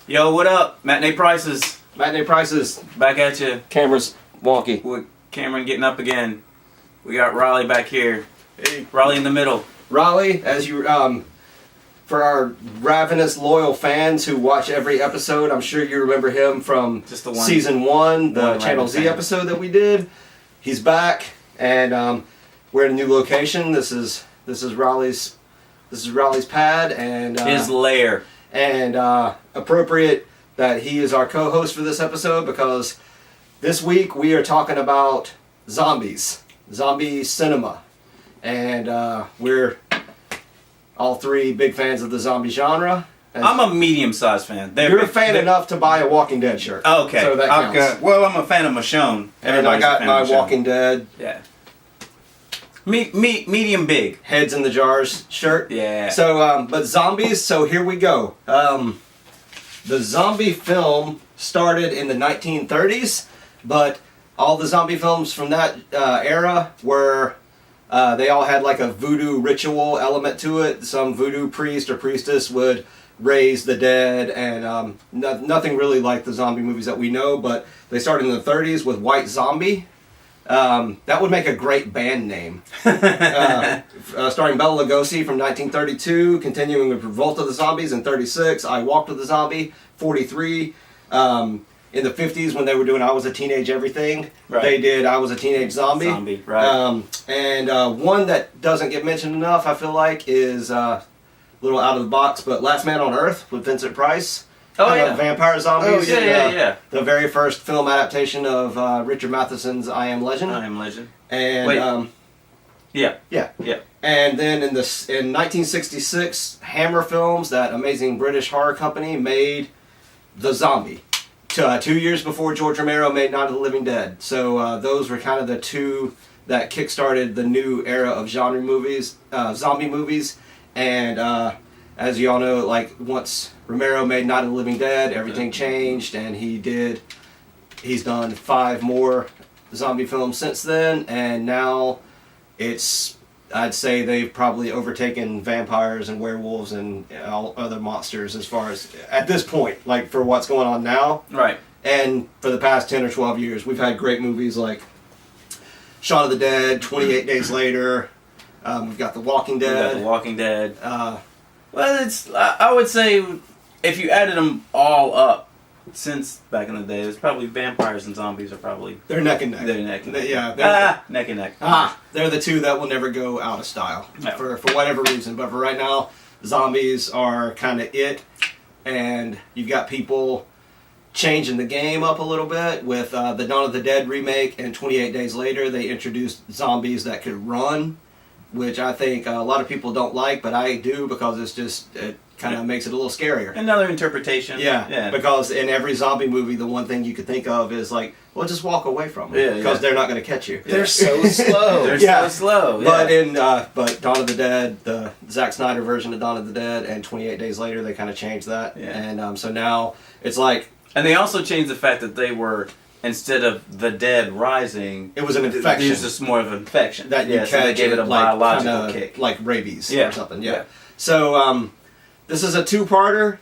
Yo, what up? Matinee prices. Matinee prices. Back at you. Camera's wonky. With Cameron getting up again. We got Rollie back here. Hey. Rollie in the middle. Rollie, as you, for our ravenous loyal fans who watch every episode, I'm sure you remember him from Just the one, season 1, the one Channel Z fan. episode that we did. He's back, and we're in a new location. This is Rollie's pad, and his lair. And appropriate that he is our co-host for this episode, because this week we are talking about zombies, zombie cinema, and we're all three big fans of the zombie genre. I'm a medium-sized fan. You're a fan enough to buy a Walking Dead shirt. Okay. So that counts. Okay. Well, I'm a fan of Michonne. And I got my Walking Dead. Yeah. Medium big. Heads in the Jars shirt. Yeah. So, but zombies, so here we go. The zombie film started in the 1930s, but all the zombie films from that era were, they all had like a voodoo ritual element to it. Some voodoo priest or priestess would raise the dead, and nothing really like the zombie movies that we know, but they started in the 30s with White Zombie. That would make a great band name. Starring Bela Lugosi from 1932, continuing with Revolt of the Zombies in 36, I Walked with the Zombie, 43. In the 50s, when they were doing I Was a Teenage Everything, right, they did I Was a Teenage Zombie. Right. And one that doesn't get mentioned enough, I feel like, is a little out of the box, but Last Man on Earth with Vincent Price. Oh, yeah. Vampire Zombies. Oh, yeah. The very first film adaptation of Richard Matheson's I Am Legend. I Am Legend. And wait. Yeah. And then in 1966, Hammer Films, that amazing British horror company, made The Zombie. 2 years before George Romero made Night of the Living Dead. So those were kind of the two that kickstarted the new era of genre movies, zombie movies. And as you all know, like, once Romero made Night of the Living Dead, everything changed, and he's done 5 more zombie films since then, and now I'd say they've probably overtaken vampires and werewolves and all other monsters as far as, at this point, like, for what's going on now. Right. And for the past 10 or 12 years, we've had great movies like Shaun of the Dead, 28 Days Later, we've got The Walking Dead. Well, I would say, if you added them all up, since back in the day, it's probably vampires and zombies are probably... They're neck and neck. They're neck and neck. Neck and neck. They're the two that will never go out of style, no, for whatever reason. But for right now, zombies are kind of it, and you've got people changing the game up a little bit with the Dawn of the Dead remake, and 28 Days Later, they introduced zombies that could run, which I think a lot of people don't like, but I do, because it kind of makes it a little scarier. Another interpretation. Yeah, because in every zombie movie, the one thing you could think of is like, well, just walk away from them, because they're not going to catch you. They're so slow. They're so slow. Yeah. But Dawn of the Dead, the Zack Snyder version of Dawn of the Dead, and 28 Days Later, they kind of changed that. Yeah. And so now it's like... And they also changed the fact that they were... Instead of the dead rising, it was an infection. It was just more of an infection. That you so they gave it a biological kick. Like rabies or something. Yeah. So this is a 2-parter.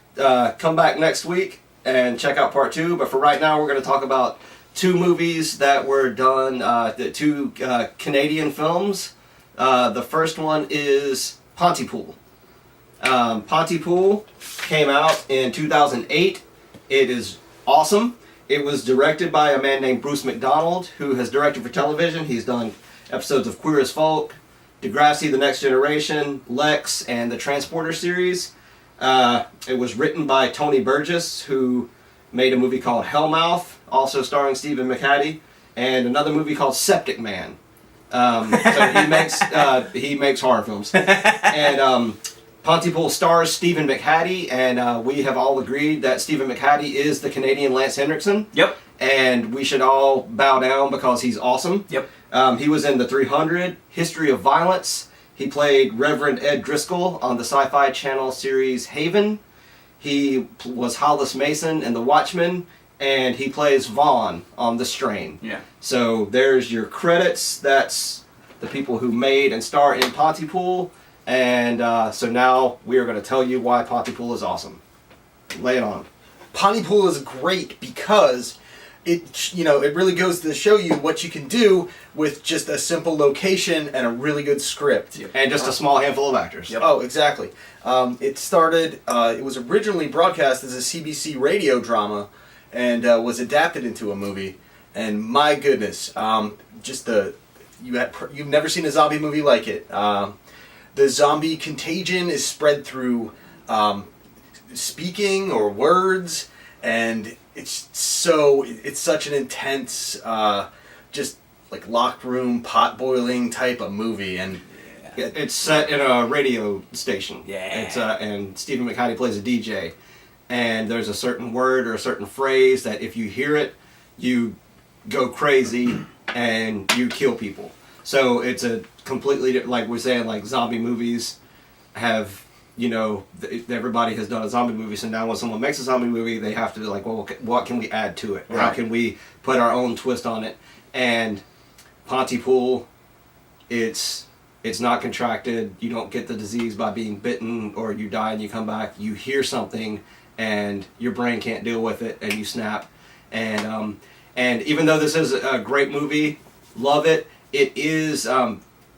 Come back next week and check out part 2. But for right now, we're going to talk about 2 movies that were done, the 2 Canadian films. The first one is Pontypool. Pontypool came out in 2008. It is awesome. It was directed by a man named Bruce McDonald, who has directed for television. He's done episodes of Queer as Folk, Degrassi, The Next Generation, Lex, and the Transporter series. It was written by Tony Burgess, who made a movie called Hellmouth, also starring Stephen McHattie, and another movie called Septic Man. So he makes horror films. And Pontypool stars Stephen McHattie, and we have all agreed that Stephen McHattie is the Canadian Lance Henriksen. Yep. And we should all bow down because he's awesome. Yep. He was in The 300, History of Violence. He played Reverend Ed Driscoll on the Sci-Fi Channel series Haven. He was Hollis Mason in The Watchmen, and he plays Vaughn on The Strain. Yeah. So there's your credits. That's the people who made and star in Pontypool. And so now we are going to tell you why Pontypool is awesome. Lay it on. Pontypool is great because it really goes to show you what you can do with just a simple location and a really good script. Yep. And just a small handful of actors. Yep. Oh, exactly. It started, it was originally broadcast as a CBC radio drama and was adapted into a movie. And my goodness, you've never seen a zombie movie like it. The zombie contagion is spread through speaking or words, and it's such an intense, just like locked room, pot boiling type of movie, and it's set in a radio station. Yeah. It's and Stephen McHattie plays a DJ, and there's a certain word or a certain phrase that if you hear it, you go crazy and you kill people. So it's a completely, like we're saying, like zombie movies have. Everybody has done a zombie movie, so now when someone makes a zombie movie, they have to be like, well, what can we add to it? Right. How can we put our own twist on it? And Pontypool, it's not contracted. You don't get the disease by being bitten, or you die and you come back. You hear something, and your brain can't deal with it, and you snap. And even though this is a great movie, love it. It is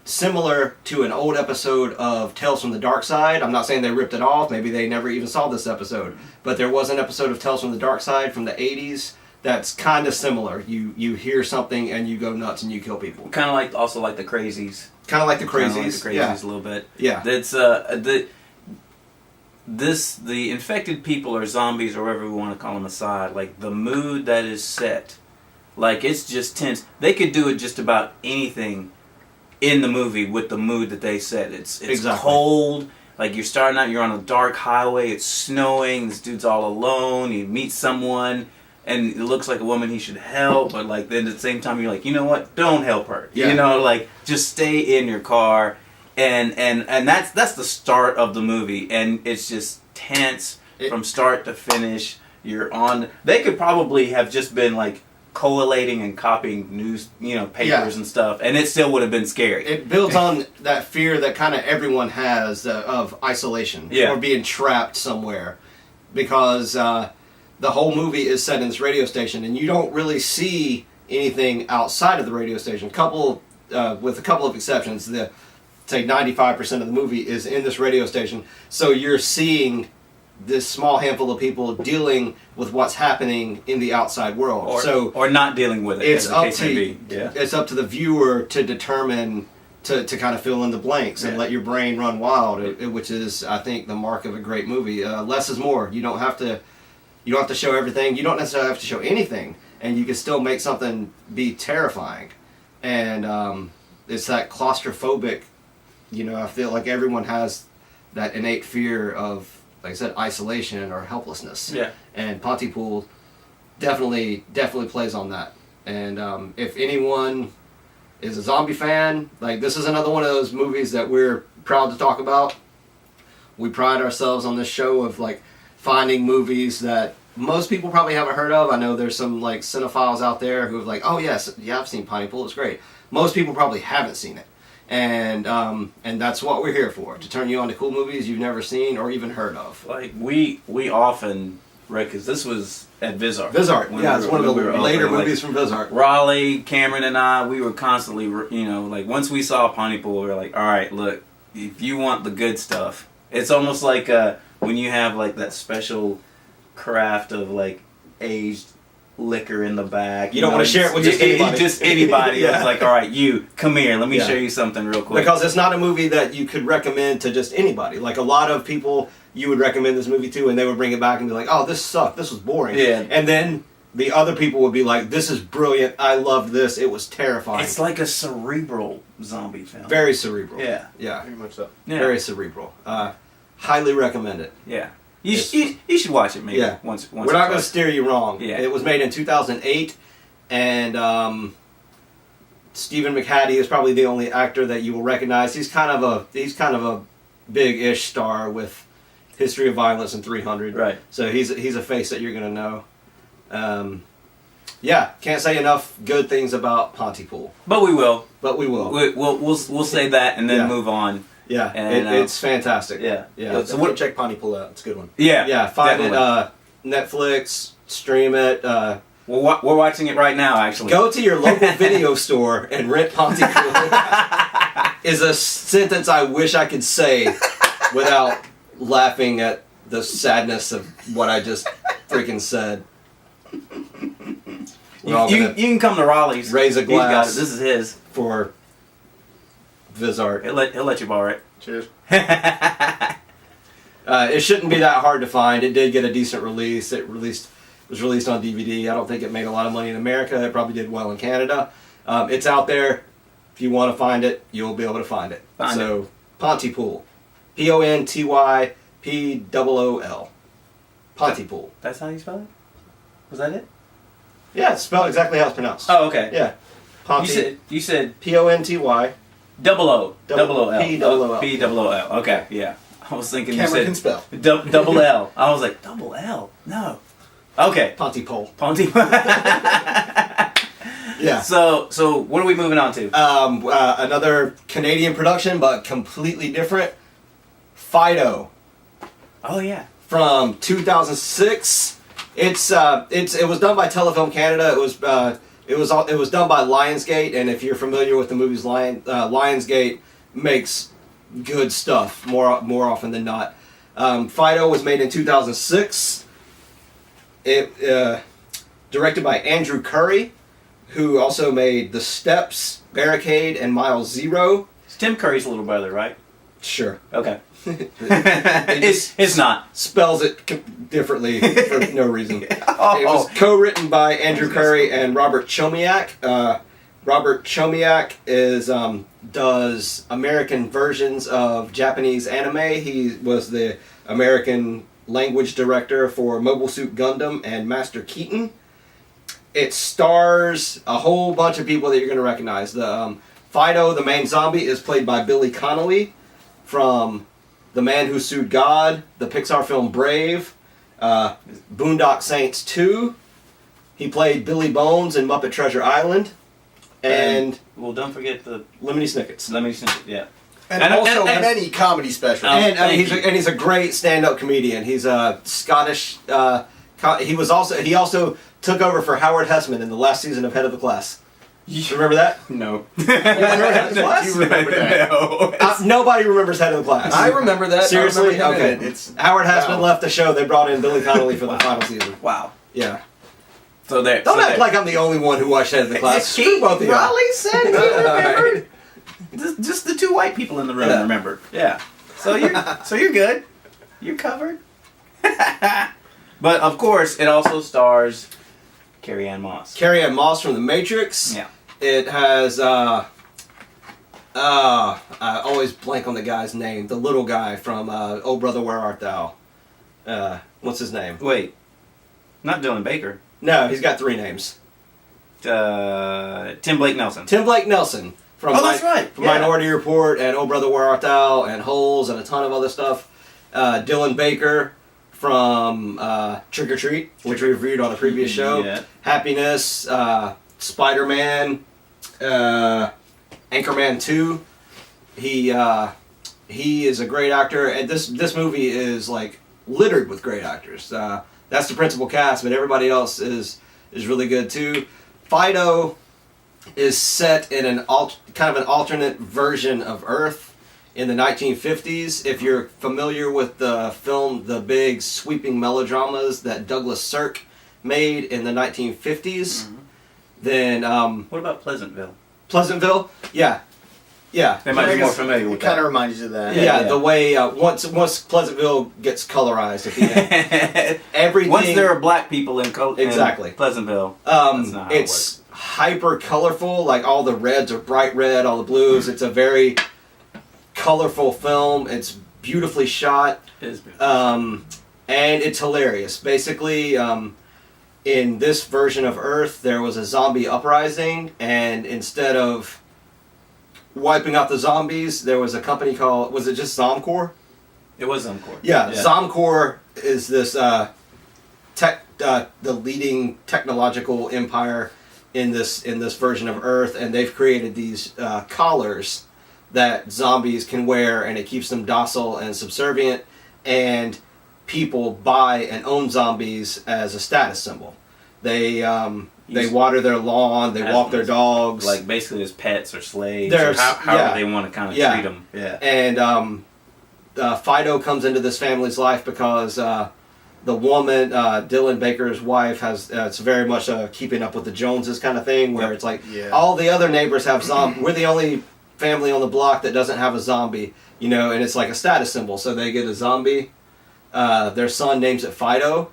similar to an old episode of Tales from the Dark Side. I'm not saying they ripped it off. Maybe they never even saw this episode. But there was an episode of Tales from the Dark Side from the 80s that's kind of similar. You hear something and you go nuts and you kill people. Kind of like the Crazies. Kind of like the Crazies. A little bit. Yeah. That's the infected people or zombies or whatever we want to call them aside. Like the mood that is set, like it's just tense. They could do it just about anything in the movie with the mood that they set. It's exactly. Cold. Like you're starting out, you're on a dark highway. It's snowing. This dude's all alone. He meets someone, and it looks like a woman he should help. But like then at the same time, you're like, you know what? Don't help her. Yeah. Like just stay in your car. And that's the start of the movie, and it's just tense from start to finish. You're on. They could probably have just been like collating and copying news, papers and stuff, and it still would have been scary. It builds on that fear that kind of everyone has of isolation or being trapped somewhere, because the whole movie is set in this radio station, and you don't really see anything outside of the radio station. With a couple of exceptions, say 95% of the movie is in this radio station, so you're seeing this small handful of people dealing with what's happening in the outside world, or not dealing with it. It's up it's up to the viewer to determine to kind of fill in the blanks and let your brain run wild, which is, I think, the mark of a great movie. Less is more. You don't have to show everything. You don't necessarily have to show anything, and you can still make something be terrifying. And it's that claustrophobic. I feel like everyone has that innate fear of, like I said, isolation or helplessness. Yeah. And Pontypool definitely plays on that. And if anyone is a zombie fan, like this is another one of those movies that we're proud to talk about. We pride ourselves on this show of like finding movies that most people probably haven't heard of. I know there's some like cinephiles out there who have like, oh yes, yeah, I've seen Pontypool, it's great. Most people probably haven't seen it. And that's what we're here for, to turn you on to cool movies you've never seen or even heard of. Like we often, right, because this was at Vizart. It's one of the later movies from Vizart. Raleigh, Cameron, and I, we were constantly, like once we saw Pontypool, we were like, all right, look, if you want the good stuff, it's almost like when you have like that special craft of like aged liquor in the back. You don't want to share it with just anybody. Just anybody. It's like, all right, you come here. Let me show you something real quick. Because it's not a movie that you could recommend to just anybody. Like a lot of people, you would recommend this movie to, and they would bring it back and be like, "Oh, this sucked. This was boring." Yeah. And then the other people would be like, "This is brilliant. I loved this. It was terrifying." It's like a cerebral zombie film. Very cerebral. Yeah. Yeah. Very much so. Yeah. Very cerebral. Highly recommend it. Yeah. You should watch it maybe once. We're not going to steer you wrong. Yeah. It was made in 2008, and Stephen McHattie is probably the only actor that you will recognize. He's kind of a big-ish star with History of Violence and 300. Right. So he's a face that you're going to know. Can't say enough good things about Pontypool. But we will. We'll say that and then move on. Yeah, and, it's fantastic. So check Pontypool out. It's a good one. Yeah, yeah. Find it. Netflix, stream it. We're watching it right now, actually. Go to your local video store and rent Pontypool. Is a sentence I wish I could say without laughing at the sadness of what I just freaking said. You can come to Raleigh's. Raise a He's got glass. it. This is his. For Vizart. He'll let you borrow it. Cheers. It shouldn't be that hard to find. It did get a decent release. It was released on DVD. I don't think it made a lot of money in America. It probably did well in Canada. It's out there. If you want to find it, you'll be able to find it. Pontypool. Pontypool. Pontypool. That's how you spell it? Was that it? Yeah, it's spelled exactly how it's pronounced. Oh, okay. Yeah. You said Ponty. double O. Double O L. P-double-O-L. P-double-O-L. Okay, yeah. I was thinking Cameron you can said spell. double L. I was like, double L? No. Okay. Pontypool. Ponty. Yeah. So what are we moving on to? Another Canadian production, but completely different. Fido. Oh, yeah. From 2006. It was done by Telefilm Canada. It was done by Lionsgate, and if you're familiar with the movies, Lionsgate makes good stuff more often than not. Fido was made in 2006. It directed by Andrew Curry, who also made The Steps, Barricade, and Mile Zero. It's Tim Curry's little brother, right? Sure. Okay. It's not. Spells it differently for no reason. Oh. It was co-written by Andrew Curry and Robert Chomiak. Robert Chomiak does American versions of Japanese anime. He was the American language director for Mobile Suit Gundam and Master Keaton. It stars a whole bunch of people that you're going to recognize. Fido, the main zombie, is played by Billy Connolly from The Man Who Sued God, the Pixar film Brave, Boondock Saints 2. He played Billy Bones in Muppet Treasure Island. And well, don't forget the Lemony Snicket's. Yeah. And also many comedy specials. He's a great stand-up comedian. He's a Scottish. He also took over for Howard Hessman in the last season of Head of the Class. You remember that? No. You remember Head of the Class? You remember that? No. Nobody remembers Head of the Class. I remember that. Seriously? I remember him in Okay. it. Howard Hessman left the show. They brought in Billy Connolly for the final season. Wow. Yeah. So there. Don't act like I'm the only one who watched Head of the Class. Screw both of you. Raleigh said he remembered. Just the two white people in the room remembered. Yeah. So you're good. You're covered. But of course, it also stars Carrie-Anne Moss. Carrie-Anne Moss from The Matrix. Yeah. It has I always blank on the guy's name. The little guy from Oh Brother Where Art Thou? What's his name? Wait. Not Dylan Baker. No, he's got 3 names. Tim Blake Nelson. Tim Blake Nelson from that's right. From Minority Report and Oh Brother Where Art Thou and Holes and a ton of other stuff. Dylan Baker from Trick or Treat, which we reviewed on a previous show. Yeah. Happiness, Spider-Man, Anchorman 2. He is a great actor, and this movie is like littered with great actors. That's the principal cast, but everybody else is really good too. Fido is set in an alternate version of Earth in the 1950s. If you're familiar with the film, the big sweeping melodramas that Douglas Sirk made in the 1950s, then What about Pleasantville? Pleasantville, yeah. They might be more familiar with It kind that. of reminds you of that. Yeah, the way once Pleasantville gets colorized at the end, everything. Once there are black people in Exactly. Pleasantville, that's not how it it's hyper colorful. Like all the reds are bright red, all the blues. It's a very colorful film. It's beautifully shot, It is beautiful. and it's hilarious. Basically, in this version of Earth, there was a zombie uprising, and instead of wiping out the zombies, there was a company called, was it just Zomcorp? It was Encore. Yeah, Zomcorp is this the leading technological empire in this version of Earth, and they've created these collars that zombies can wear, and it keeps them docile and subservient. And people buy and own zombies as a status symbol. They water their lawn, they walk their dogs, like basically as pets or slaves, or however they want to kind of treat them. Yeah. And Fido comes into this family's life because the woman, Dylan Baker's wife, has it's very much a keeping up with the Joneses kind of thing, where it's like all the other neighbors have zombies. We're the only family on the block that doesn't have a zombie, and it's like a status symbol. So they get a zombie. Their son names it Fido,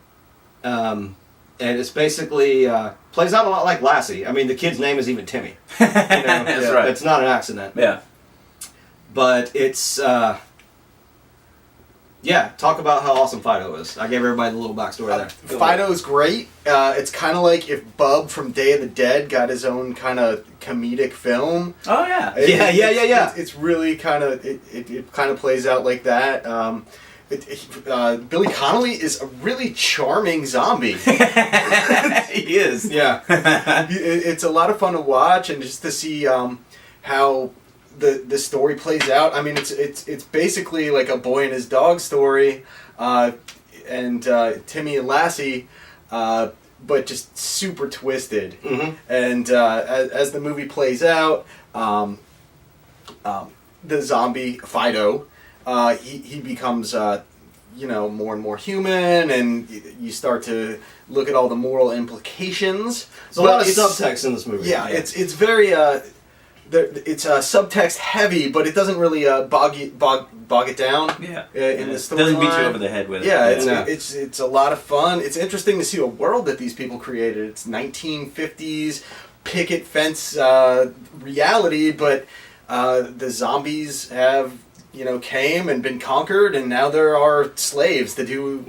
and it's basically plays out a lot like Lassie. I mean, the kid's name is even Timmy. That's right. It's not an accident. Yeah. But it's talk about how awesome Fido is. I gave everybody a little backstory there. Fido's great. It's kind of like if Bub from Day of the Dead got his own kind of comedic film. Oh yeah. It's really kind of it kind of plays out like that. Billy Connolly is a really charming zombie. He is. Yeah. It's a lot of fun to watch, and just to see how the story plays out. I mean, it's basically like a boy and his dog story, and Timmy and Lassie, but just super twisted. Mm-hmm. And as the movie plays out, the zombie Fido, he becomes more and more human, and you start to look at all the moral implications. There's a lot of subtext in this movie. Yeah, it's very it's subtext heavy, but it doesn't really bog it down. Yeah, in the story. Doesn't beat you over the head with it. Yeah, it's a lot of fun. It's interesting to see a world that these people created. It's 1950s picket fence reality, but the zombies have came and been conquered, and now there are slaves to do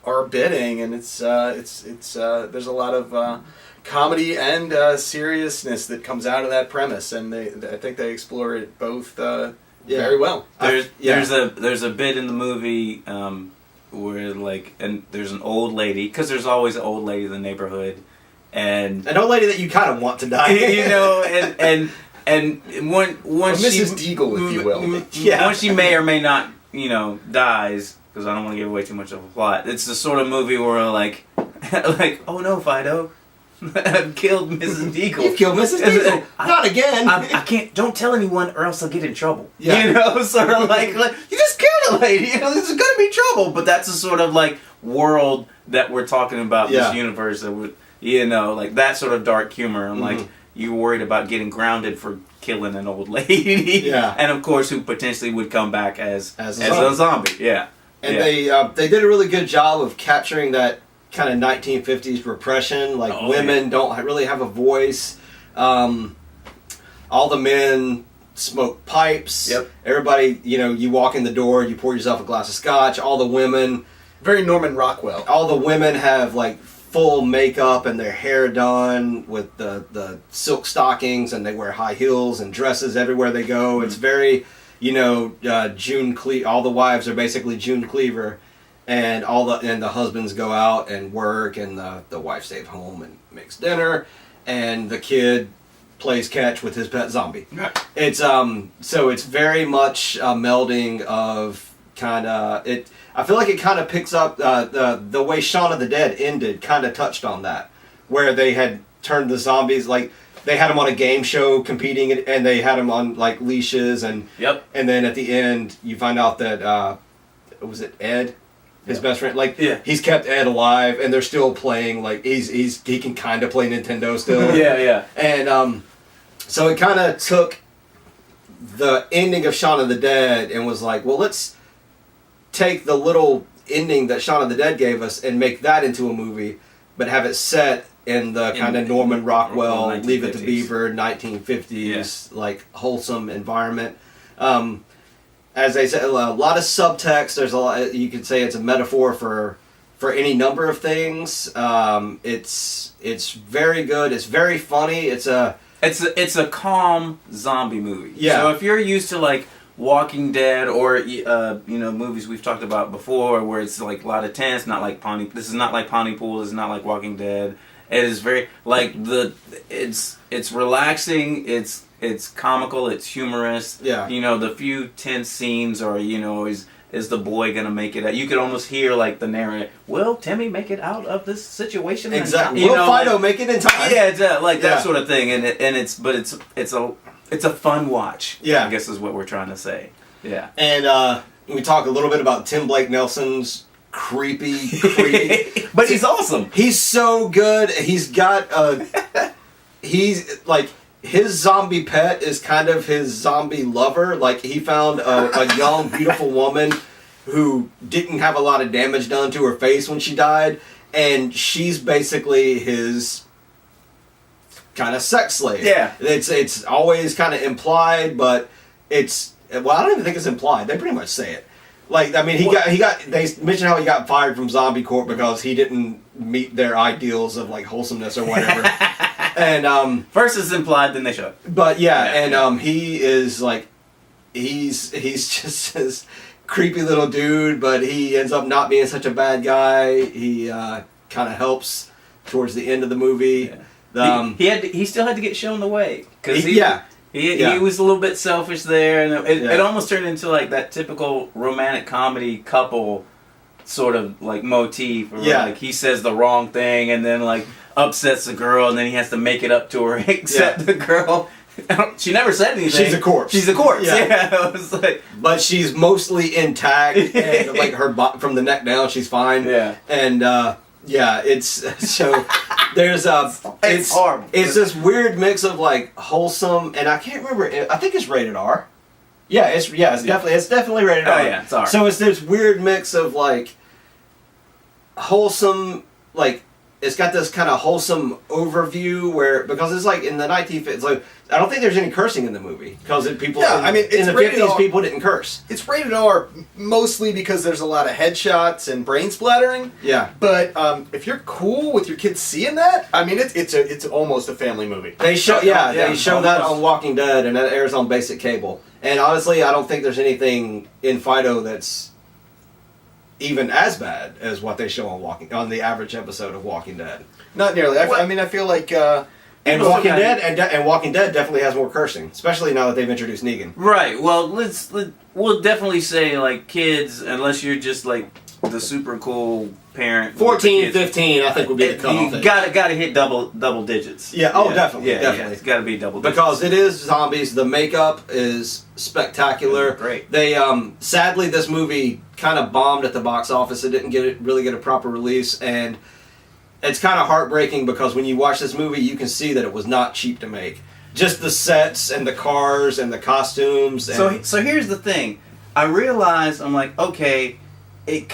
our bidding, and it's there's a lot of comedy and seriousness that comes out of that premise, and I think they explore it both very well. There's a bit in the movie where and there's an old lady, because there's always an old lady in the neighborhood, and an old lady that you kind of want to die. And once Mrs. Deagle, if you will. Once she may or may not, dies, because I don't want to give away too much of a plot. It's the sort of movie where like, oh no, Fido, I've killed Mrs. Deagle. You've killed Mrs. Deagle. Not again. I can't. Don't tell anyone, or else I'll get in trouble. Yeah. Sort of like you just killed a lady. There's gonna be trouble. But that's the sort of like world that we're talking about. This universe that would, like that sort of dark humor. I'm like, you're worried about getting grounded for killing an old lady. Yeah. And of course, who potentially would come back as a zombie. Yeah. And they did a really good job of capturing that kind of 1950s repression. Like women don't really have a voice. All the men smoke pipes. Yep. Everybody, you walk in the door, you pour yourself a glass of scotch. All the women, very Norman Rockwell. All the women have like full makeup and their hair done with the silk stockings, and they wear high heels and dresses everywhere they go. Mm-hmm. It's very, June Cleaver. All the wives are basically June Cleaver, and the husbands go out and work, and the wife stays home and makes dinner, and the kid plays catch with his pet zombie. Right. It's so it's very much a melding of kind of it. I feel like it kind of picks up the way Shaun of the Dead ended. Kind of touched on that, where they had turned the zombies, like they had them on a game show competing, and they had them on like leashes, and then at the end you find out that was it Ed, his best friend, he's kept Ed alive, and they're still playing, like he can kind of play Nintendo still. And so it kind of took the ending of Shaun of the Dead and was like, well, let's take the little ending that Shaun of the Dead gave us and make that into a movie, but have it set in the kind of Norman Rockwell, Leave It to Beaver, 1950s, like wholesome environment. As I said, a lot of subtext. There's a lot. You could say it's a metaphor for any number of things. It's very good. It's very funny. It's a calm zombie movie. Yeah. So if you're used to like Walking Dead or movies we've talked about before where it's like a lot of tense, not like this is not like Pontypool, this is not like Walking Dead. It is very like it's relaxing, it's comical, it's humorous. Yeah. The few tense scenes are is is the boy gonna make it out? You could almost hear like the narrator, will Timmy make it out of this situation? Exactly. You Will know, Fido like, make it in time? yeah, like Yeah. that sort of thing, and it's a fun watch. Yeah. I guess is what we're trying to say. Yeah. And we talk a little bit about Tim Blake Nelson's creepy. But he's awesome. He's so good. He's got he's like, his zombie pet is kind of his zombie lover. Like, he found a young, beautiful woman who didn't have a lot of damage done to her face when she died, and she's basically his kind of sex slave. Yeah. It's always kind of implied, but it's, well, I don't even think it's implied. They pretty much say it. Like, I mean, they mentioned how he got fired from Zombie Corp because he didn't meet their ideals of, like, wholesomeness or whatever. And first it's implied, then they show it. but he is like, he's just this creepy little dude, but he ends up not being such a bad guy. He kind of helps towards the end of the movie. Yeah. He still had to get shown the way because he was a little bit selfish there, and it almost turned into like that typical romantic comedy couple sort of like motif where like he says the wrong thing and then like upsets the girl, and then he has to make it up to her except the girl, she never said anything. She's a corpse. Yeah. It was like, but she's mostly intact, and like her from the neck down she's fine. And it's so there's it's horrible. It's this weird mix of like wholesome, and I can't remember, I think it's rated R. It's definitely rated R. Oh yeah, it's R. So it's this weird mix of like wholesome, like, it's got this kind of wholesome overview where, because it's like in the 1950s, like, I don't think there's any cursing in the movie because people. Yeah, I mean, it's in the rated 50s R. people didn't curse. It's rated R mostly because there's a lot of headshots and brain splattering. Yeah. But if you're cool with your kids seeing that, I mean, it's almost a family movie. They show they show almost. that on Walking Dead, and that airs on basic cable. And honestly, I don't think there's anything in Fido that's even as bad as what they show on the average episode of Walking Dead. Not nearly. I mean, I feel like. And Walking Dead and Walking Dead definitely has more cursing, especially now that they've introduced Negan. Right. Well, we'll definitely say like kids, unless you're just like the super cool parent. 14, 15, I think would be the cutoff. You gotta hit double digits. Yeah. Oh, definitely. Definitely. It's gotta be double digits. Because it is zombies. The makeup is spectacular. Great. They sadly this movie kind of bombed at the box office. It didn't really get a proper release, and it's kind of heartbreaking because when you watch this movie, you can see that it was not cheap to make. Just the sets and the cars and the costumes. And So here's the thing. I realized, I'm like, okay, it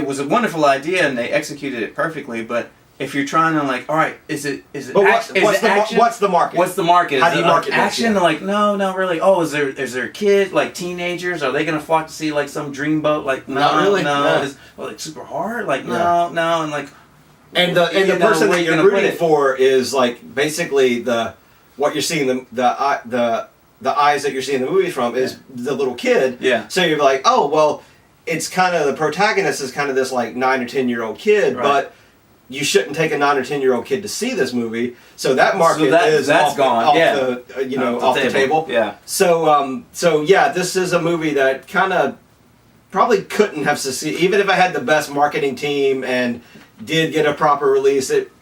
was a wonderful idea and they executed it perfectly, but if you're trying to like, all right, is it But action? what's the market? What's the market? How Is do you it, market like, this? action? Yeah. Like, no, really. Oh, is there kids, like teenagers? Are they gonna flock to see like some dreamboat? Like, no, Not really. no. No. Is like super hard? Like, Yeah. no, and like, And the person that you're rooting for is like basically what you're seeing the eyes that you're seeing the movie from is the little kid. Yeah. So you're like, oh well, it's kind of the protagonist is kind of this like 9 or 10-year-old kid, Right. but you shouldn't take a 9 or 10-year-old kid to see this movie. So that market is that's off, gone. off Yeah. the off the table. Yeah. So yeah, this is a movie that kind of probably couldn't have succeeded even if it had the best marketing team and did get a proper release. It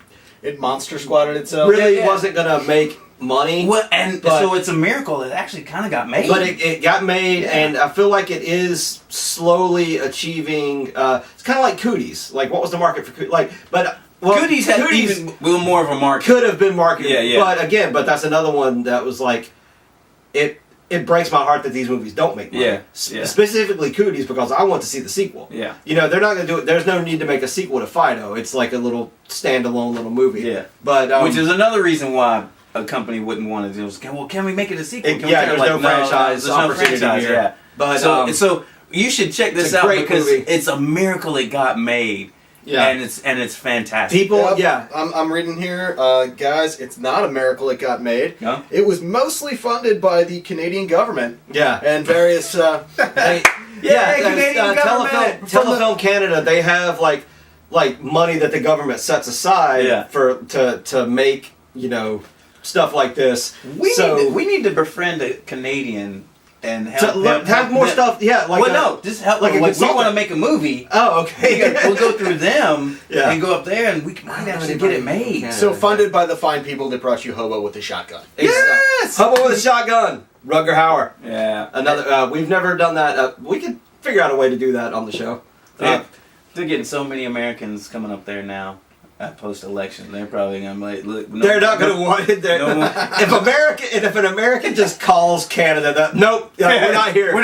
Monster Squatted itself. really wasn't gonna make money. Well, so it's a miracle it actually kind of got made. But it got made, and I feel like it is slowly achieving. It's kind of like Cooties. Like, what was the market for Cooties? Cooties had even more of a market. Could have been marketed. Yeah. But that's another one that was like, it breaks my heart that these movies don't make money. Yeah. Specifically Cooties, because I want to see the sequel. Yeah. You know, they're not going to do it. There's no need to make a sequel to Fido. It's like a little standalone little movie. Yeah. But which is another reason why a company wouldn't want to do it. Well, can we make it a sequel? There's no franchise opportunity here. Yeah. But so you should check this out because it's a miracle it got made. Yeah. And it's fantastic. I'm reading here, guys. It's not a miracle it got made. No? It was mostly funded by the Canadian government. Yeah. And various. Canadian government. Telefilm Canada. They have like money that the government sets aside to make stuff like this. We need to befriend a Canadian and help have more them. stuff. Yeah, like no, just help. like a Like we consultant. want to make a movie. Oh, okay. We'll go through them Yeah. and go up there, and we might actually get it made. Yeah. So funded by the fine people that brought you Hobo with a shotgun. Yes. Hobo with a shotgun. Rutger Hauer. Yeah. Another. We've never done that. We could figure out a way to do that on the show. They're getting so many Americans coming up there now. Post-election, they're probably gonna be like, look. They're not going to want it. If an American just calls Canada, nope, we're not here. We're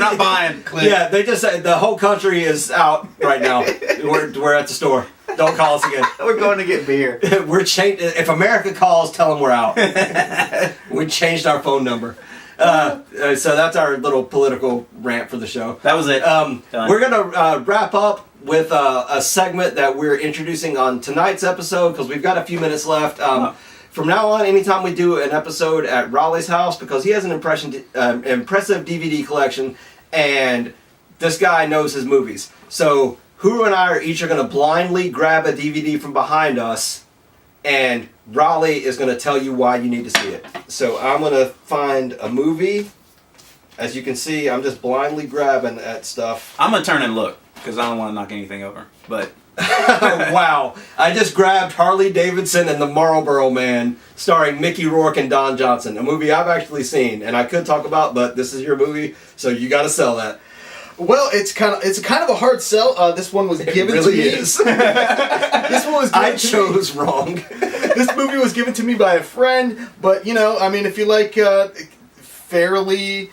not buying. Clint. Yeah, they just say the whole country is out right now. We're at the store. Don't call us again. We're going to get beer. We're changed. If America calls, tell them we're out. We changed our phone number. So that's our little political rant for the show. That was it. We're gonna wrap up with a segment that we're introducing on tonight's episode because we've got a few minutes left. From now on, anytime we do an episode at Rollie's house, because he has an impressive DVD collection, and this guy knows his movies. So Huru and I are each going to blindly grab a DVD from behind us, and Rollie is going to tell you why you need to see it. So I'm going to find a movie. As you can see, I'm just blindly grabbing at stuff. I'm gonna turn and look because I don't want to knock anything over. But Wow. I just grabbed Harley Davidson and the Marlboro Man, starring Mickey Rourke and Don Johnson, a movie I've actually seen and I could talk about, but this is your movie, so you got to sell that. Well, it's kind of a hard sell. This one was given really to me. is. This one was given I to chose wrong. This movie was given to me by a friend, but I mean, if you like fairly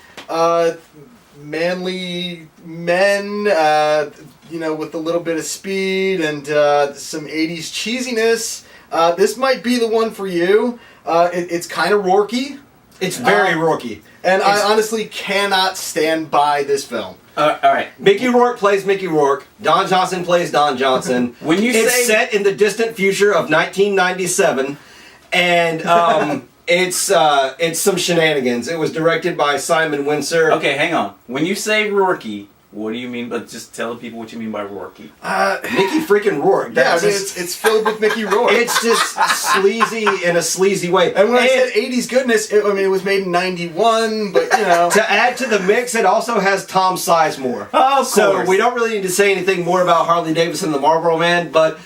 manly men, with a little bit of speed and some 80s cheesiness, this might be the one for you. It's kind of Rourke-y. It's very Rourke-y. And I honestly cannot stand by this film. all right. Mickey Rourke plays Mickey Rourke. Don Johnson plays Don Johnson. When you it's say set in the distant future of 1997, and it's some shenanigans. It was directed by Simon Windsor. okay, hang on. When you say Rourke, what do you mean? But just tell the people what you mean by Rourke. Mickey freaking Rourke. Yeah, I That's mean, just- it's filled with Mickey Rourke. it's just sleazy in a sleazy way. And when I said 80s goodness, it was made in 91, but To add to the mix, it also has Tom Sizemore. Oh, of So course. we don't really need to say anything more about Harley Davidson and the Marlboro Man, but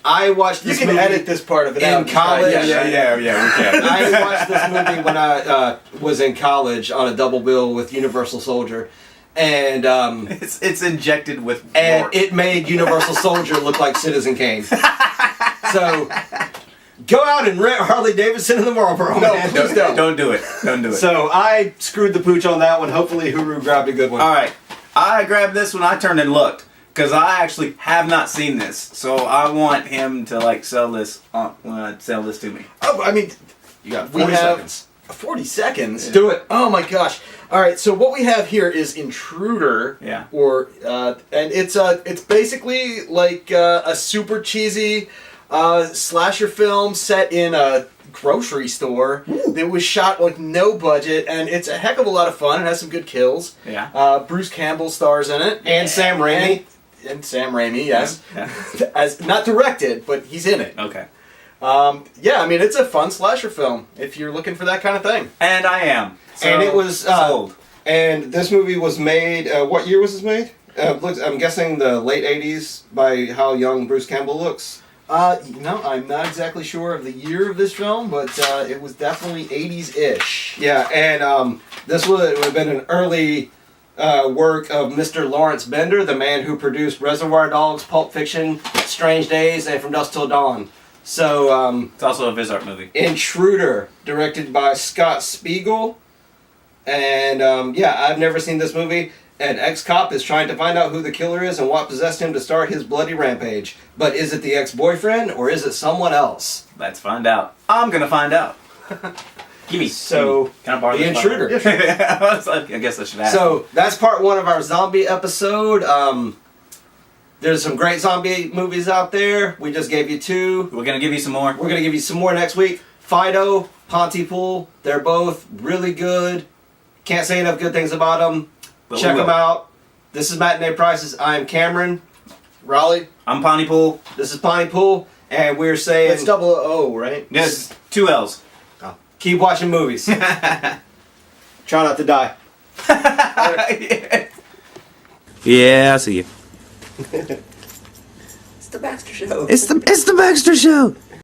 I watched you this can movie edit this part of it in out. college. Yeah, we can. I watched this movie when I was in college on a double bill with Universal Soldier, and It's injected with Rourke. it made Universal Soldier look like Citizen Kane. So go out and rent Harley Davidson and the Marlboro No, Man. please don't. Don't do it. Don't do it. So I screwed the pooch on that one. Hopefully Huru grabbed a good one. All right, I grabbed this one. I turned and looked because I actually have not seen this, so I want him to sell this. Sell this to me. Oh, I mean, You got we 40 have seconds. 40 seconds. Do it. Oh my gosh! All right, so what we have here is Intruder. Yeah. And it's basically like a super cheesy slasher film set in a grocery store. It was shot like no budget, and it's a heck of a lot of fun. It has some good kills. Yeah. Bruce Campbell stars in it, And Sam Raimi. and Sam Raimi, yes, Yeah. as not directed, but he's in it. Okay. Yeah, I mean, it's a fun slasher film if you're looking for that kind of thing. And I am. So, And it was sold. And this movie was made. What year was this made? I'm guessing the late '80s by how young Bruce Campbell looks. I'm not exactly sure of the year of this film, but it was definitely 80s-ish. Yeah, and this would have been an early work of Mr. Lawrence Bender, the man who produced Reservoir Dogs, Pulp Fiction, Strange Days, and From Dusk Till Dawn. So, It's also a Viz Art movie. Intruder, directed by Scott Spiegel. And, I've never seen this movie. An ex-cop is trying to find out who the killer is and what possessed him to start his bloody rampage. But is it the ex-boyfriend, or is it someone else? Let's find out. I'm gonna find out. Give me. So, Can I borrow The this? Intruder. I guess I should ask. So, that's part one of our zombie episode. There's some great zombie movies out there. We just gave you two. We're gonna give you some more. We're going to give you some more next week. Fido, Pontypool, they're both really good. Can't say enough good things about them. But Check we will. them out. This is Matinee Prices. I'm Cameron. Raleigh, I'm Pontypool. This is Pontypool. And we're saying it's double O, right? Yes, 2 L's. keep watching movies. Try not to die. Yeah, I'll see you. It's the Baxter Show. It's the Baxter Show.